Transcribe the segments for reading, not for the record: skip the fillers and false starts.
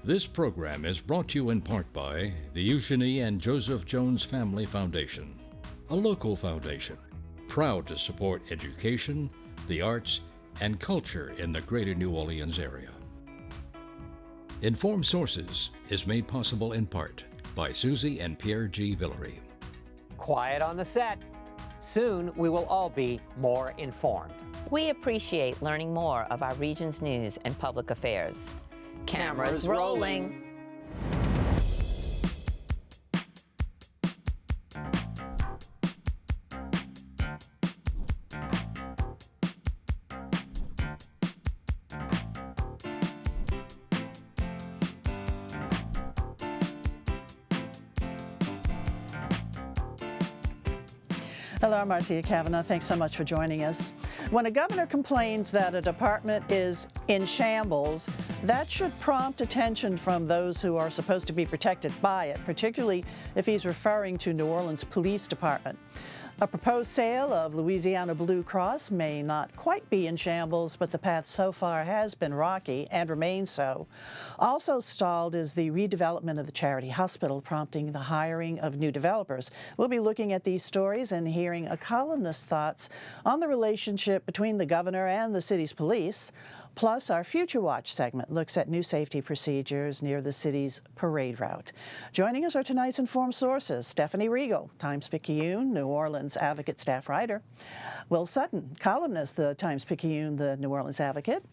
This program is brought to you in part by the Eugenie and Joseph Jones Family Foundation, a local foundation proud to support education, the arts, and culture in the greater New Orleans area. Informed Sources is made possible in part by Susie and Pierre G. Villery. Quiet on the set. Soon we will all be more informed. We appreciate learning more of our region's news and public affairs. Cameras rolling. Hello, I'm Marcia Cavanaugh. Thanks so much for joining us. When a governor complains that a department is in shambles, that should prompt attention from those who are supposed to be protected by it, particularly if he's referring to New Orleans Police Department. A proposed sale of Louisiana Blue Cross may not quite be in shambles, but the path so far has been rocky and remains so. Also stalled is the redevelopment of the charity hospital, prompting the hiring of new developers. We'll be looking at these stories and hearing a columnist's thoughts on the relationship between the governor and the city's police. Plus, our Future Watch segment looks at new safety procedures near the city's parade route. Joining us are tonight's Informed Sources: Stephanie Riegel, Times-Picayune, New Orleans Advocate staff writer; Will Sutton, columnist, the Times-Picayune, the New Orleans Advocate;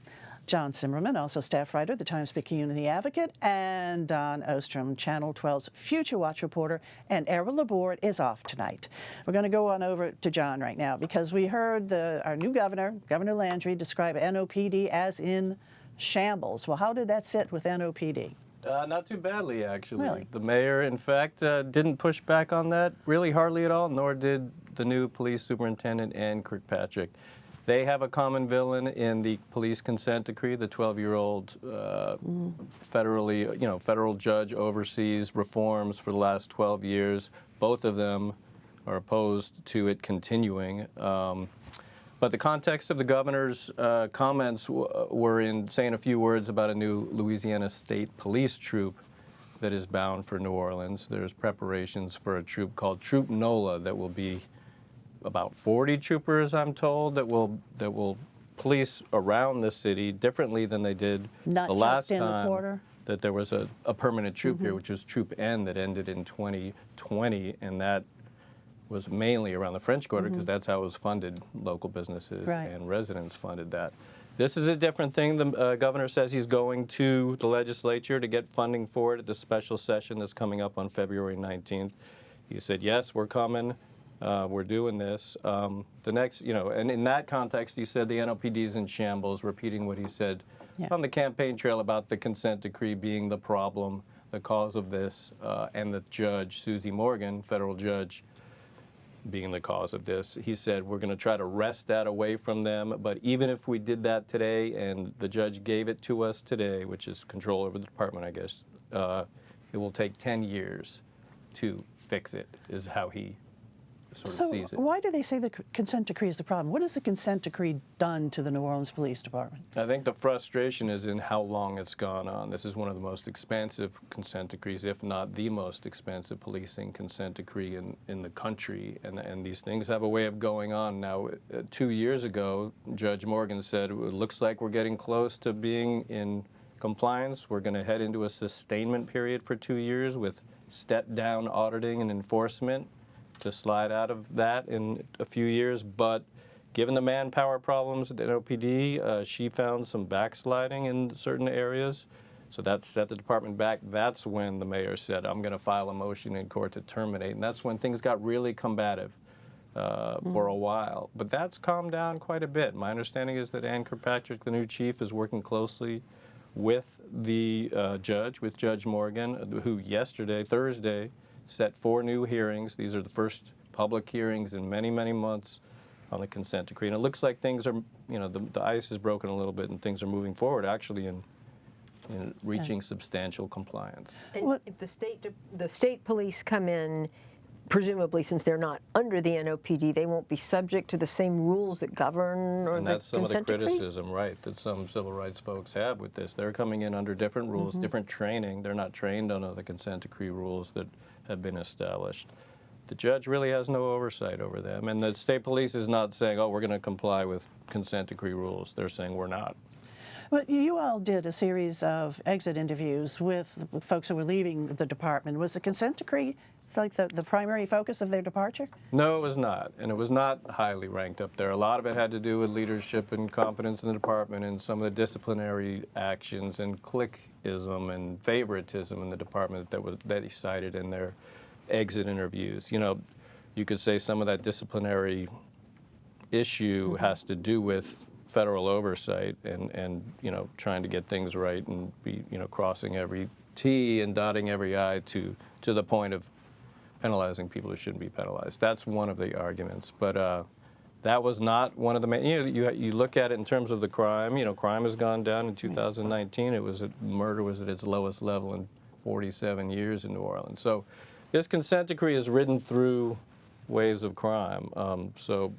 John Simerman, also staff writer, the Times-Picayune and the Advocate; and Don Ostrom, Channel 12's Future Watch reporter. And Errol Laborde is off tonight. We're going to go on over to John right now because we heard our new governor, Governor Landry, describe NOPD as in shambles. Well, how did that sit with NOPD? Not too badly, actually. Really? The mayor, in fact, didn't push back on that really hardly at all, nor did the new police superintendent, Ann Kirkpatrick. They have a common villain in the police consent decree. The 12-year-old federal judge oversees reforms for the last 12 years. Both of them are opposed to it continuing. But the context of the governor's comments were in saying a few words about a new Louisiana State Police troop that is bound for New Orleans. There's preparations for a troop called Troop NOLA that will be about 40 troopers, I'm told, that will police around the city differently than they did Not the last just in the time quarter? that there was a permanent troop here, which was Troop N, that ended in 2020, and that was mainly around the French Quarter because that's how it was funded. Local businesses and residents funded that. This is a different thing. The governor says he's going to the legislature to get funding for it at the special session that's coming up on February 19th. He said, yes, we're coming. We're doing this. The next, and in that context, he said the NOPD is in shambles, repeating what he said on the campaign trail about the consent decree being the problem, the cause of this, and the judge, Susie Morgan, federal judge, being the cause of this. He said, we're going to try to wrest that away from them, but even if we did that today and the judge gave it to us today, which is control over the department, I guess, it will take 10 years to fix it, is how he sort of sees it. Why do they say the consent decree is the problem? What has the consent decree done to the New Orleans Police Department? I think the frustration is in how long it's gone on. This is one of the most expansive consent decrees, if not the most expansive policing consent decree in the country. And these things have a way of going on. Now, 2 years ago, Judge Morgan said, it looks like we're getting close to being in compliance. We're going to head into a sustainment period for 2 years with step-down auditing and enforcement to slide out of that in a few years, but given the manpower problems at the NOPD, she found some backsliding in certain areas, so that set the department back. That's when the mayor said, I'm going to file a motion in court to terminate, and that's when things got really combative for a while. But that's calmed down quite a bit. My understanding is that Ann Kirkpatrick, the new chief, is working closely with the judge, with Judge Morgan, who yesterday, Thursday, set 4 new hearings. These are the first public hearings in many, many months on the consent decree. And it looks like things are, the ice is broken a little bit and things are moving forward actually in reaching substantial compliance. And if the state police come in presumably, since they're not under the NOPD, they won't be subject to the same rules that govern or And the that's some of the consent decree? criticism, right, that some civil rights folks have with this. They're coming in under different rules, different training. They're not trained under the consent decree rules that have been established. The judge really has no oversight over them. And the state police is not saying, oh, we're going to comply with consent decree rules. They're saying we're not. Well, you all did a series of exit interviews with the folks who were leaving the department. Was the consent decree like the primary focus of their departure? No, it was not. And it was not highly ranked up there. A lot of it had to do with leadership and competence in the department and some of the disciplinary actions and cliquism and favoritism in the department that he cited in their exit interviews. You know, you could say some of that disciplinary issue has to do with federal oversight and you know, trying to get things right and be, you know, crossing every T and dotting every I to the point of penalizing people who shouldn't be penalized. That's one of the arguments, but that was not one of the main. You look at it in terms of the crime. You know, crime has gone down in 2019. Murder was at its lowest level in 47 years in New Orleans. So this consent decree has ridden through waves of crime. So,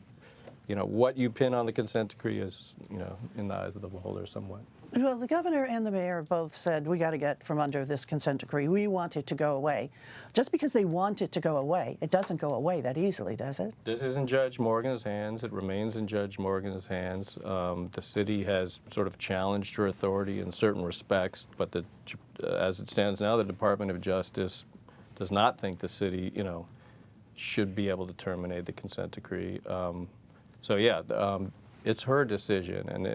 you know, what you pin on the consent decree is, you know, in the eyes of the beholder somewhat. Well, the governor and the mayor both said, we got to get from under this consent decree. We want it to go away. Just because they want it to go away, it doesn't go away that easily, does it? This is in Judge Morgan's hands. It remains in Judge Morgan's hands. The city has sort of challenged her authority in certain respects, but as it stands now, the Department of Justice does not think the city, you know, should be able to terminate the consent decree. So yeah, it's her decision, and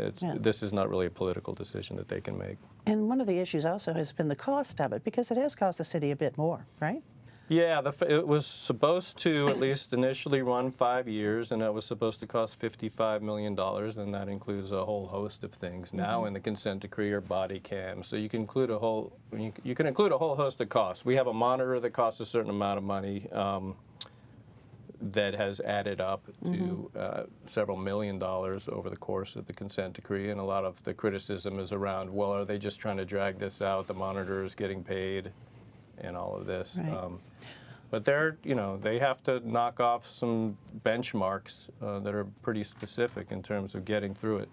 this is not really a political decision that they can make. And one of the issues also has been the cost of it, because it has cost the city a bit more, right? Yeah, it was supposed to at least initially run 5 years, and it was supposed to cost $55 million, and that includes a whole host of things. Now in the consent decree are body cams, so you can include a whole host of costs. We have a monitor that costs a certain amount of money. That has added up to several $1 million over the course of the consent decree, and a lot of the criticism is around, well, are they just trying to drag this out? The monitor is getting paid, and all of this. Right. But they have to knock off some benchmarks that are pretty specific in terms of getting through it,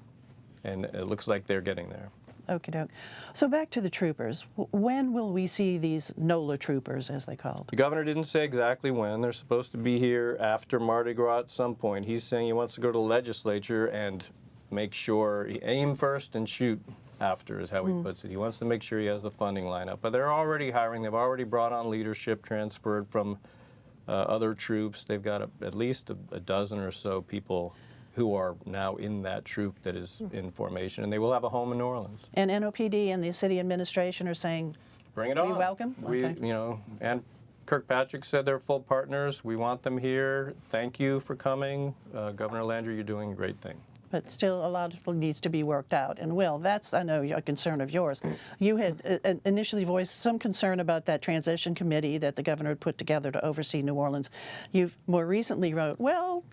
and it looks like they're getting there. Okie doke. So back to the troopers. When will we see these NOLA troopers, as they called? The governor didn't say exactly when. They're supposed to be here after Mardi Gras at some point. He's saying he wants to go to the legislature and make sure he aim first and shoot after, is how he puts it. He wants to make sure he has the funding lineup. But they're already hiring. They've already brought on leadership transferred from other troops. They've got at least a dozen or so people who are now in that troop that is in formation, and they will have a home in New Orleans. And NOPD and the city administration are saying, bring it on. We welcome? Okay. And Kirkpatrick said they're full partners. We want them here. Thank you for coming. Governor Landry, you're doing a great thing. But still, a lot needs to be worked out. And Will, that's, I know, a concern of yours. You had initially voiced some concern about that transition committee that the governor had put together to oversee New Orleans. You've more recently wrote, well,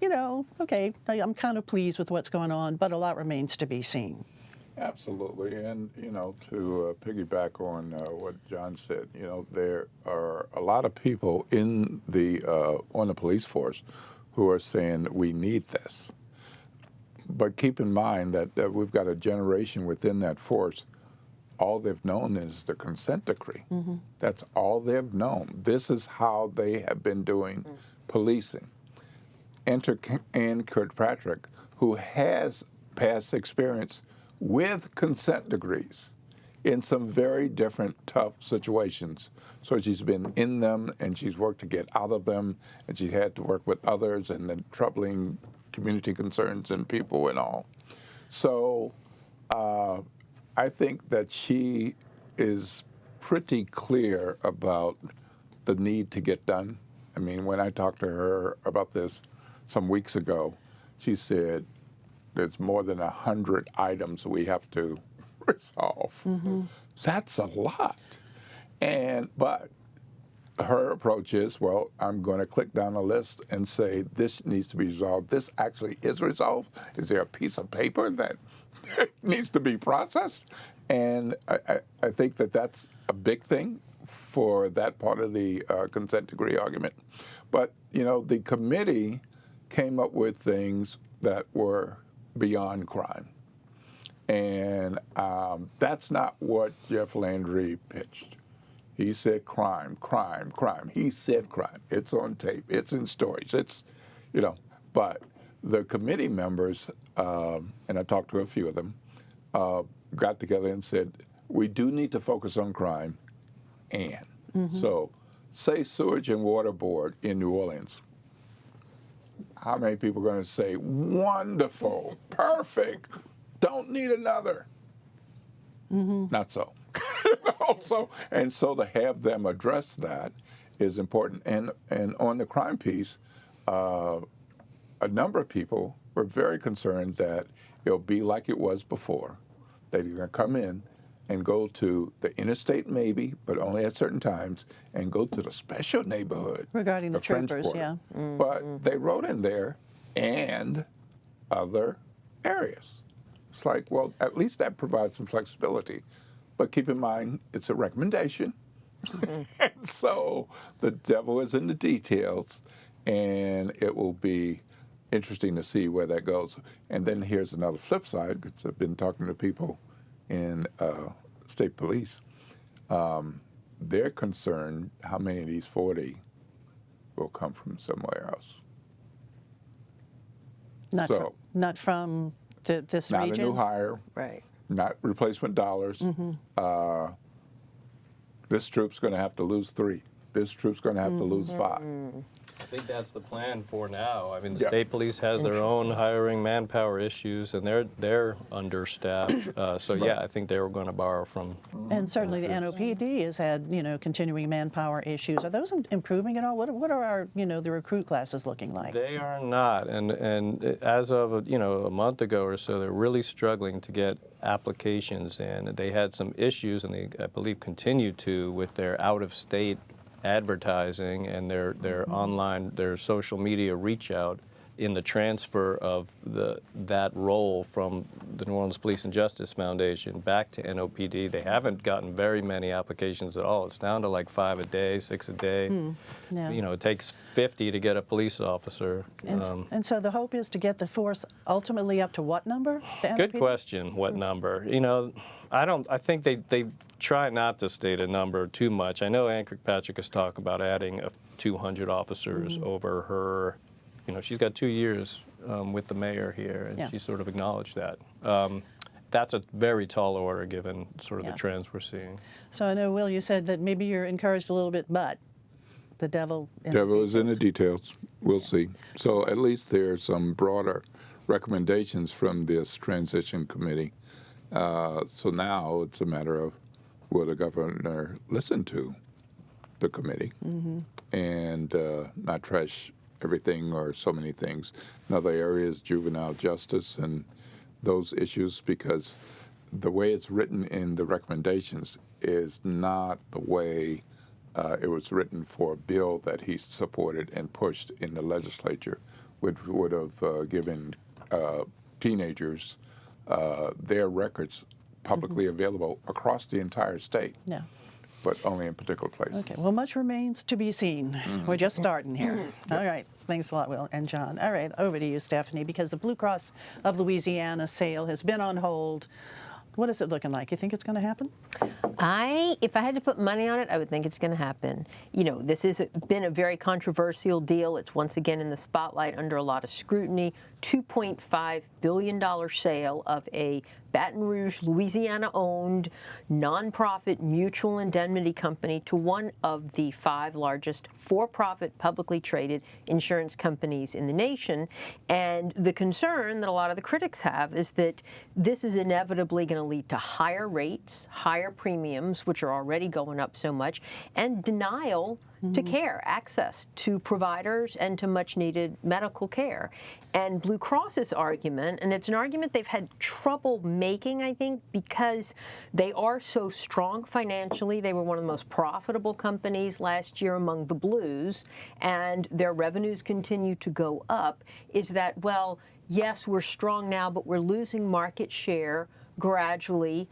okay, I'm kind of pleased with what's going on, but a lot remains to be seen. Absolutely. And, to piggyback on what John said, there are a lot of people in on the police force who are saying we need this. But keep in mind that we've got a generation within that force. All they've known is the consent decree. That's all they've known. This is how they have been doing policing. Enter Ann Kirkpatrick, who has past experience with consent decrees in some very different, tough situations. So she's been in them, and she's worked to get out of them, and she's had to work with others and the troubling community concerns and people and all. So I think that she is pretty clear about the need to get done. I mean, when I talked to her about this some weeks ago, she said there's more than 100 items we have to resolve. That's a lot. But her approach is, well, I'm going to click down a list and say, this needs to be resolved. This actually is resolved. Is there a piece of paper that needs to be processed? And I think that that's a big thing for that part of the consent decree argument. But, you know, the committee came up with things that were beyond crime. And that's not what Jeff Landry pitched. He said crime, crime, crime. He said crime. It's on tape. It's in stories. It's, you know, but the committee members, and I talked to a few of them, got together and said, we do need to focus on crime. And so, say Sewage and Water Board in New Orleans. How many people are going to say, wonderful, perfect, don't need another? Not so. So to have them address that is important. And on the crime piece, a number of people were very concerned that it'll be like it was before. They're going to come in and go to the interstate maybe, but only at certain times, and go to the special neighborhood. Regarding the French troopers, Quarter. yeah. But they wrote in there, and other areas. It's like, well, at least that provides some flexibility. But keep in mind, it's a recommendation. And so the devil is in the details, and it will be interesting to see where that goes. And then here's another flip side, because I've been talking to people in state police. They're concerned how many of these 40 will come from somewhere else. Not from this Not region? a new hire. Right. Not replacement dollars. This troop's going to have to lose 3. This troop's going to have to lose 5. I think that's the plan for now. I mean, the state police has their own hiring manpower issues, and they're understaffed. So yeah, I think they were going to borrow from. And certainly the NOPD has had, you know, continuing manpower issues. Are those improving at all? What are our, you know, the recruit classes looking like? They are not, and as of a month ago or so, they're really struggling to get applications in. They had some issues, and they, I believe, continue to with their out-of-state advertising and their online, their social media reach out in the transfer of that role from the New Orleans Police and Justice Foundation back to NOPD. They haven't gotten very many applications at all. It's down to like 5 a day, 6 a day. Yeah. You know, it takes 50 to get a police officer. And so the hope is to get the force ultimately up to what number? The Good NOPD? question. What number? You know, I think they try not to state a number too much. I know Ann Kirkpatrick has talked about adding 200 officers over her. You know, she's got 2 years with the mayor here, and she sort of acknowledged that. That's a very tall order given sort of the trends we're seeing. So I know, Will, you said that maybe you're encouraged a little bit, but the devil Devil is in the details. We'll see. So at least there's some broader recommendations from this transition committee. So now it's a matter of will the governor listen to the committee and not trash everything or so many things. Another area is juvenile justice and those issues, because the way it's written in the recommendations is not the way it was written for a bill that he supported and pushed in the legislature, which would have given teenagers their records publicly available across the entire state. Yeah. But only in particular places. Okay, well, much remains to be seen. We're just starting here. All right, thanks a lot, Will and John. All right, over to you, Stephanie, because the Blue Cross of Louisiana sale has been on hold. What is it looking like? You think it's going to happen? If I had to put money on it, I would think it's going to happen. You know, this has been a very controversial deal. It's once again in the spotlight under a lot of scrutiny. $2.5 billion sale of a Baton Rouge, Louisiana-owned nonprofit mutual indemnity company to one of the 5 largest for-profit publicly traded insurance companies in the nation. And the concern that a lot of the critics have is that this is inevitably going to lead to higher rates, higher premiums, which are already going up so much, and denial to care, access to providers and to much-needed medical care. And Blue Cross's argument, and it's an argument they've had trouble making, I think, because they are so strong financially. They were one of the most profitable companies last year among the Blues, and their revenues continue to go up, is that, well, yes, we're strong now, but we're losing market share gradually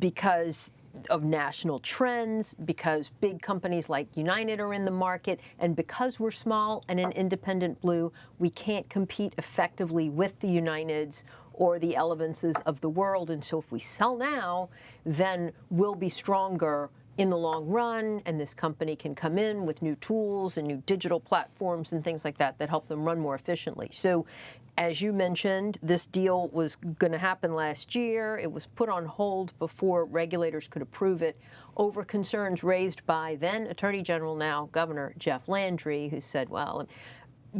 because of national trends, because big companies like United are in the market, and because we're small and an independent Blue, we can't compete effectively with the Uniteds or the Elevances of the world. And so if we sell now, then we'll be stronger in the long run, and this company can come in with new tools and new digital platforms and things like that that help them run more efficiently. So as you mentioned, this deal was going to happen last year. It was put on hold before regulators could approve it over concerns raised by then Attorney General, now Governor Jeff Landry, who said, well,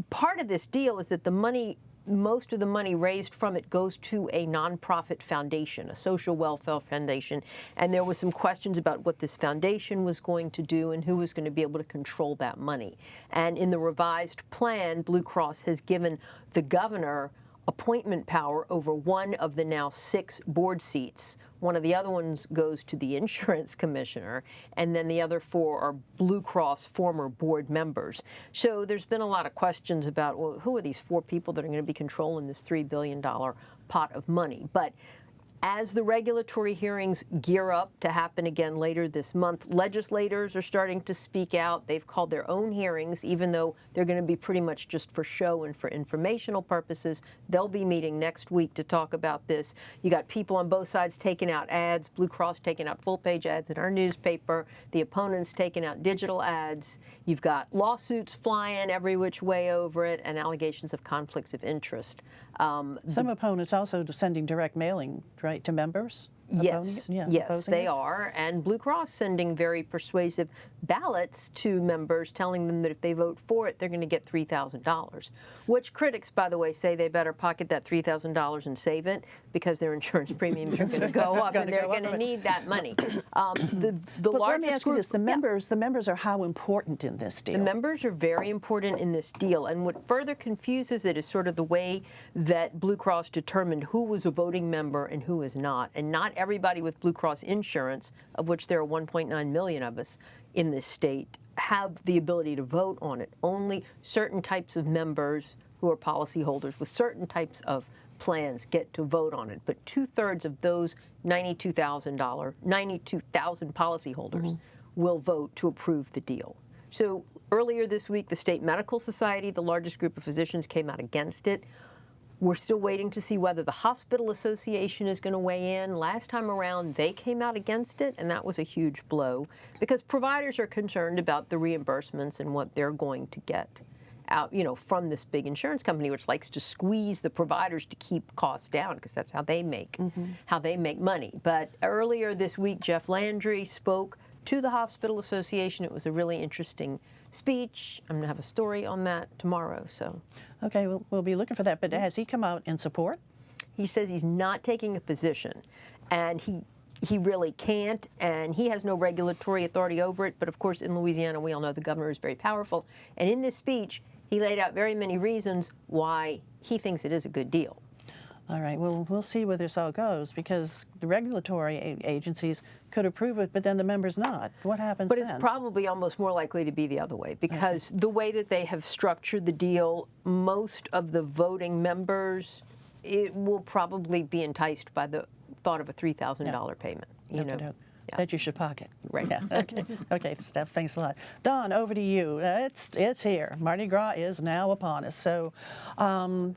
part of this deal is that the money, most of the money raised from it goes to a nonprofit foundation, a social welfare foundation. And there was some questions about what this foundation was going to do and who was going to be able to control that money. And in the revised plan, Blue Cross has given the governor appointment power over one of the now 6 board seats. One of the other ones goes to the insurance commissioner, and then the other 4 are Blue Cross former board members. So there's been a lot of questions about, well, who are these 4 people that are going to be controlling this $3 billion pot of money? But as the regulatory hearings gear up to happen again later this month, legislators are starting to speak out. They've called their own hearings, even though they're going to be pretty much just for show and for informational purposes. They'll be meeting next week to talk about this. You got people on both sides taking out ads, Blue Cross taking out full-page ads in our newspaper, the opponents taking out digital ads. You've got lawsuits flying every which way over it, and allegations of conflicts of interest. Some opponents also sending direct mailing, right, to members? Yes, yes, they are. And Blue Cross sending very persuasive ballots to members, telling them that if they vote for it, they're going to get $3,000, which critics, by the way, say they better pocket that $3,000 and save it, because their insurance premiums are going to go up, and they're going to need that money. The but largest let me ask you this: the members are how important in this deal? The members are very important in this deal, and what further confuses it is sort of the way that Blue Cross determined who was a voting member and who is not. And not everybody with Blue Cross insurance, of which there are 1.9 million of us in this state, have the ability to vote on it. Only certain types of members who are policyholders with certain types of plans get to vote on it. But 2/3 of those 92,000 policyholders will vote to approve the deal. So earlier this week, the State Medical Society, the largest group of physicians, came out against it. We're still waiting to see whether the Hospital Association is going to weigh in. Last time around, they came out against it, and that was a huge blow, because providers are concerned about the reimbursements and what they're going to get out, from this big insurance company, which likes to squeeze the providers to keep costs down, because that's how they make money. But earlier this week, Jeff Landry spoke to the Hospital Association. It was a really interesting speech. I'm going to have a story on that tomorrow. So, okay, we'll be looking for that. But has he come out in support? He says he's not taking a position, and he really can't, and he has no regulatory authority over it. But of course, in Louisiana, we all know the governor is very powerful. And in this speech, he laid out very many reasons why he thinks it is a good deal. All right, well, we'll see where this all goes, because the regulatory agencies could approve it, but then the members not. What happens then? But it's probably almost more likely to be the other way, because the way that they have structured the deal, most of the voting members, it will probably be enticed by the thought of a $3,000 payment. That you should pocket. Right. Yeah. Okay. Okay, Steph, thanks a lot. Don, over to you. It's here. Mardi Gras is now upon us. So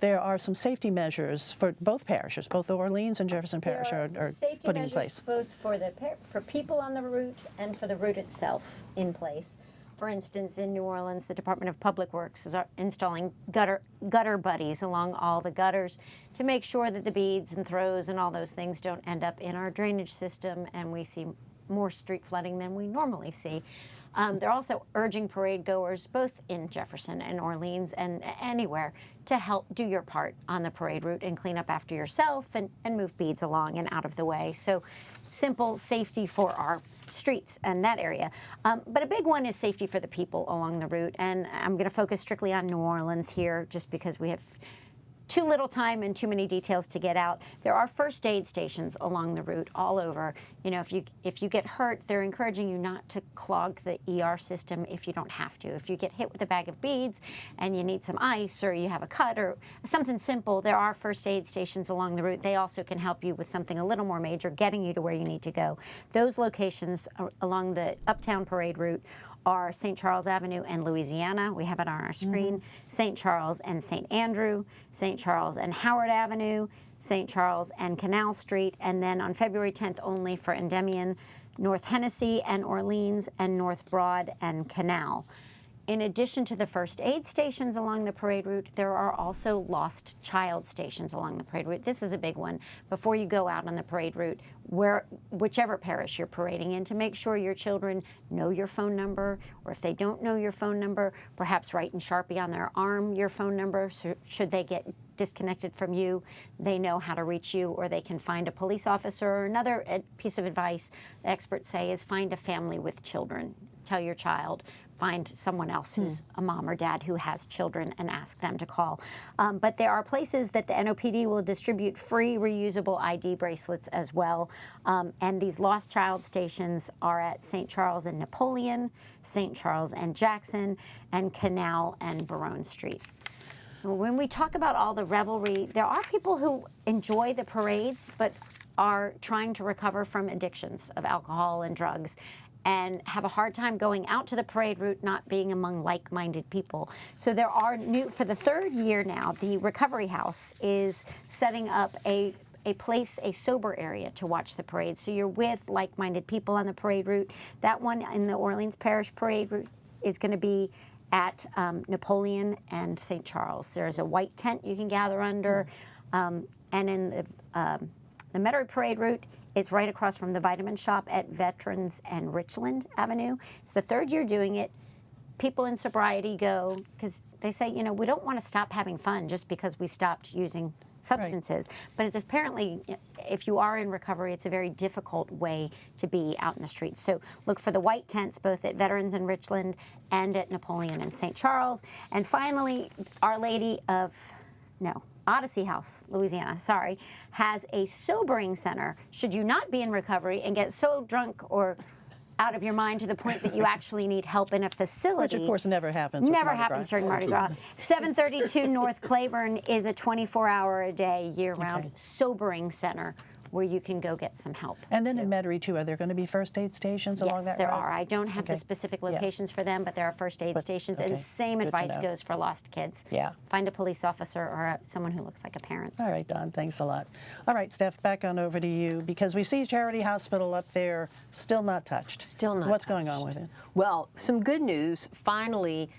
there are some safety measures for both parishes, both Orleans and Jefferson Parish are put in place. Both for people on the route and for the route itself in place. For instance, in New Orleans, the Department of Public Works is installing gutter buddies along all the gutters to make sure that the beads and throws and all those things don't end up in our drainage system, and we see more street flooding than we normally see. They're also urging parade goers, both in Jefferson and Orleans and anywhere, to help do your part on the parade route and clean up after yourself and move beads along and out of the way. So simple safety for our streets and that area. But a big one is safety for the people along the route. And I'm going to focus strictly on New Orleans here, just because we have too little time and too many details to get out. There are first aid stations along the route all over. You know, if you get hurt, they're encouraging you not to clog the ER system if you don't have to. If you get hit with a bag of beads and you need some ice or you have a cut or something simple, there are first aid stations along the route. They also can help you with something a little more major, getting you to where you need to go. Those locations along the Uptown Parade route are St. Charles Avenue and Louisiana. We have it on our screen. St. Charles and St. Andrew, St. Charles and Howard Avenue, St. Charles and Canal Street, and then on February 10th only for Endymion, North Hennessy and Orleans, and North Broad and Canal. In addition to the first aid stations along the parade route, there are also lost child stations along the parade route. This is a big one. Before you go out on the parade route, whichever parish you're parading in, to make sure your children know your phone number, or if they don't know your phone number, perhaps write in Sharpie on their arm your phone number, so should they get disconnected from you, they know how to reach you, or they can find a police officer. Another piece of advice the experts say is find a family with children. Tell your child, find someone else who's a mom or dad who has children and ask them to call. But there are places that the NOPD will distribute free reusable ID bracelets as well. And these lost child stations are at St. Charles and Napoleon, St. Charles and Jackson, and Canal and Barone Street. When we talk about all the revelry, there are people who enjoy the parades but are trying to recover from addictions of alcohol and drugs, and have a hard time going out to the parade route, not being among like-minded people. So there are for the third year now, the Recovery House is setting up a sober area to watch the parade. So you're with like-minded people on the parade route. That one in the Orleans Parish parade route is going to be at Napoleon and St. Charles. There's a white tent you can gather under. And in the Metairie parade route, it's right across from the vitamin shop at Veterans and Richland Avenue. It's the third year doing it. People in sobriety go, because they say, you know, we don't want to stop having fun just because we stopped using substances. Right. But it's apparently, if you are in recovery, it's a very difficult way to be out in the streets. So look for the white tents both at Veterans and Richland and at Napoleon and St. Charles. And finally, Our Lady of, Odyssey House, Louisiana, has a sobering center should you not be in recovery and get so drunk or out of your mind to the point that you actually need help in a facility. Which, of course, never happens. Never happens during Mardi Gras. 732 North Claiborne is a 24-hour-a-day, year-round sobering center where you can go get some help. And then in Metairie, too, are there going to be first aid stations along that route? Yes, there are. I don't have the specific locations for them, but there are first aid stations. And same advice goes for lost kids. Yeah. Find a police officer or someone who looks like a parent. All right, Don, thanks a lot. All right, Steph, back on over to you, because we see Charity Hospital up there still not touched. Still not What's touched. going on with it? Well, some good news. Finally,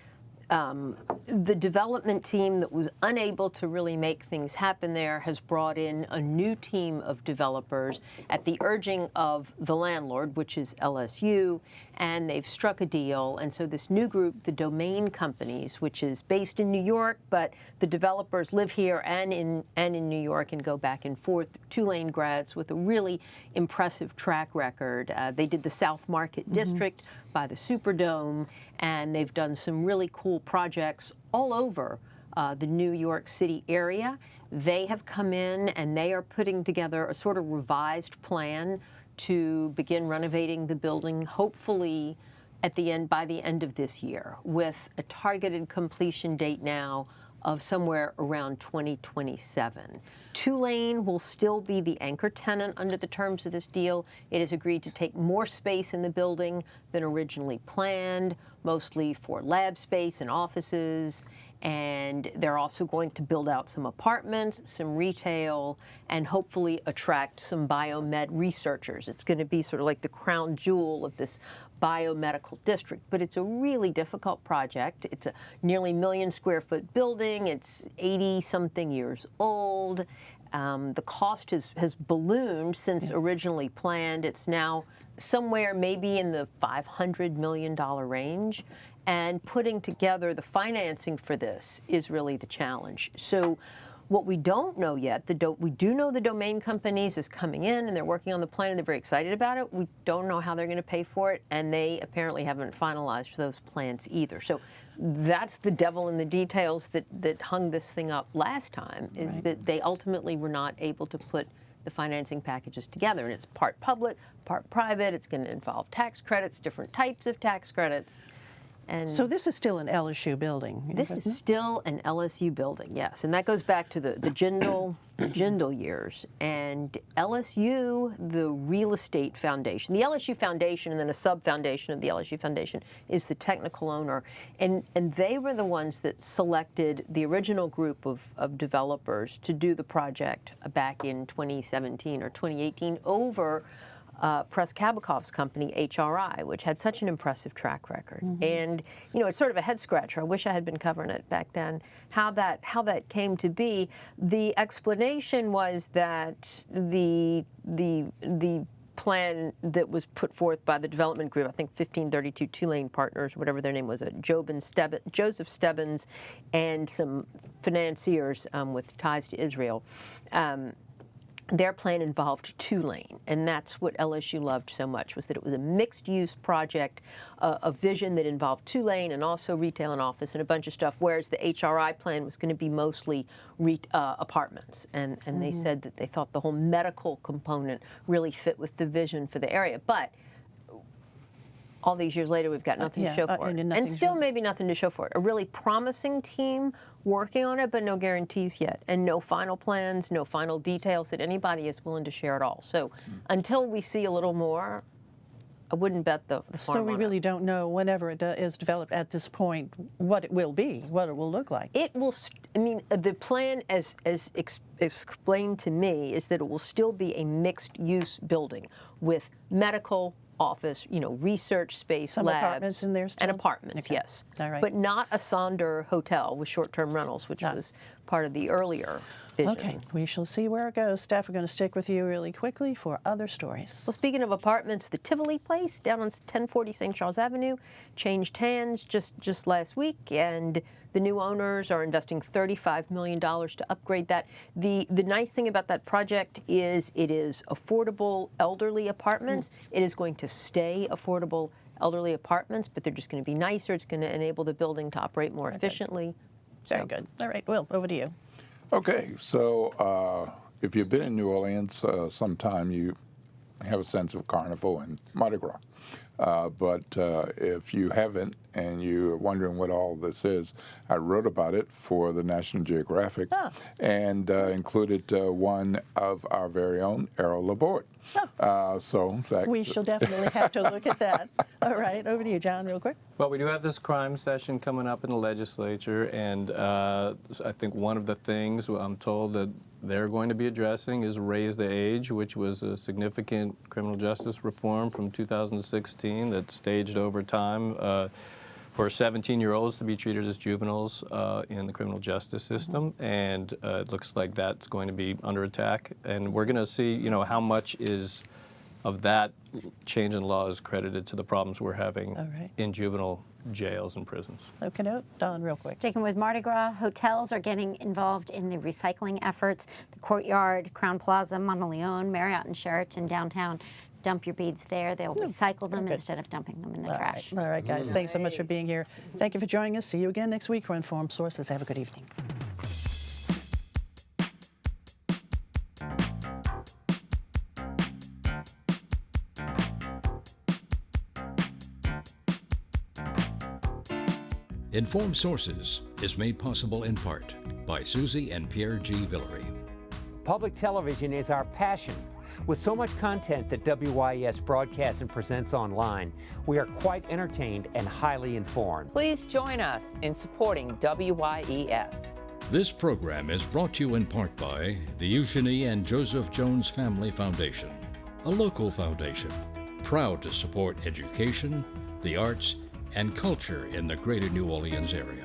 the development team that was unable to really make things happen there has brought in a new team of developers at the urging of the landlord, which is LSU, and they've struck a deal. And so this new group, the Domain Companies, which is based in New York, but the developers live here and in New York and go back and forth, Tulane grads with a really impressive track record. They did the South Market District by the Superdome, and they've done some really cool projects all over the New York City area. They have come in and they are putting together a sort of revised plan to begin renovating the building, hopefully by the end of this year, with a targeted completion date now of somewhere around 2027. Tulane will still be the anchor tenant under the terms of this deal. It has agreed to take more space in the building than originally planned, mostly for lab space and offices. And they're also going to build out some apartments, some retail, and hopefully attract some biomed researchers. It's going to be sort of like the crown jewel of this biomedical district, but it's a really difficult project. It's a nearly 1 million square foot building. It's 80-something years old. The cost has ballooned since originally planned. It's now somewhere maybe in the $500 million range. And putting together the financing for this is really the challenge. So What we don't know yet, we do know the domain companies is coming in and they're working on the plan and they're very excited about it. We don't know how they're going to pay for it, and they apparently haven't finalized those plans either. So that's the devil in the details that hung this thing up last time, is that they ultimately were not able to put the financing packages together. And it's part public, part private. It's going to involve tax credits, different types of tax credits. And So this is still an LSU building? this is still an LSU building, yes. And that goes back to the Jindal years. And LSU, the real estate foundation, the LSU Foundation, and then a sub-foundation of the LSU Foundation is the technical owner. And they were the ones that selected the original group of developers to do the project back in 2017 or 2018 over Press-Kabakov's company, HRI, which had such an impressive track record. And, you know, it's sort of a head scratcher. I wish I had been covering it back then, how that came to be. The explanation was that the plan that was put forth by the development group, I think 1532 Tulane Partners, whatever their name was, Joseph Stebbins, and some financiers with ties to Israel, their plan involved Tulane, and that's what LSU loved so much, was that it was a mixed-use project, a vision that involved Tulane and also retail and office and a bunch of stuff, whereas the HRI plan was going to be mostly apartments. And they said that they thought the whole medical component really fit with the vision for the area. But all these years later, we've got nothing to show for it. And still maybe nothing to show for it. A really promising team working on it, but no guarantees yet. And no final plans, no final details that anybody is willing to share at all. So until we see a little more, I wouldn't bet the farm So we on really it. don't know, whenever it is developed at this point, what it will be, what it will look like. It will, I mean, the plan as explained to me is that it will still be a mixed-use building with medical, office, you know, research space, Some labs. apartments in there still? And apartments, Okay. yes. All right. But not a Sonder hotel with short-term rentals, which was part of the earlier vision. Okay, we shall see where it goes. Staff, we're going to stick with you really quickly for other stories. Well, speaking of apartments, the Tivoli place down on 1040 St. Charles Avenue changed hands just last week, and the new owners are investing $35 million to upgrade that. The nice thing about that project is it is affordable elderly apartments. It is going to stay affordable elderly apartments, but they're just going to be nicer. It's going to enable the building to operate more efficiently. Very good. All right, Will, over to you. Okay, so if you've been in New Orleans sometime, you have a sense of Carnival and Mardi Gras. But if you haven't and you're wondering what all this is, I wrote about it for the National Geographic and included one of our very own, Errol Laporte. So that We shall definitely have to look at that. All right, over to you, John, real quick. Well, we do have this crime session coming up in the legislature, and I think one of the things I'm told that they're going to be addressing is raise the age, which was a significant criminal justice reform from 2016 that staged over time for 17-year-olds to be treated as juveniles in the criminal justice system, and it looks like that's going to be under attack. And we're going to see, you know, how much of that change in law is credited to the problems we're having in juvenile jails and prisons. Okay, no, Don, real quick. Sticking with Mardi Gras, hotels are getting involved in the recycling efforts. The Courtyard, Crown Plaza, Monteleone, Marriott, and Sheraton downtown. Dump your beads there. They'll recycle them instead of dumping them in the trash. All right, guys, thanks so much for being here. Thank you for joining us. See you again next week for Informed Sources. Have a good evening. Informed Sources is made possible in part by Susie and Pierre G. Villery. Public television is our passion. With so much content that WYES broadcasts and presents online, we are quite entertained and highly informed. Please join us in supporting WYES. This program is brought to you in part by the Eugenie and Joseph Jones Family Foundation, a local foundation proud to support education, the arts, and culture in the greater New Orleans area.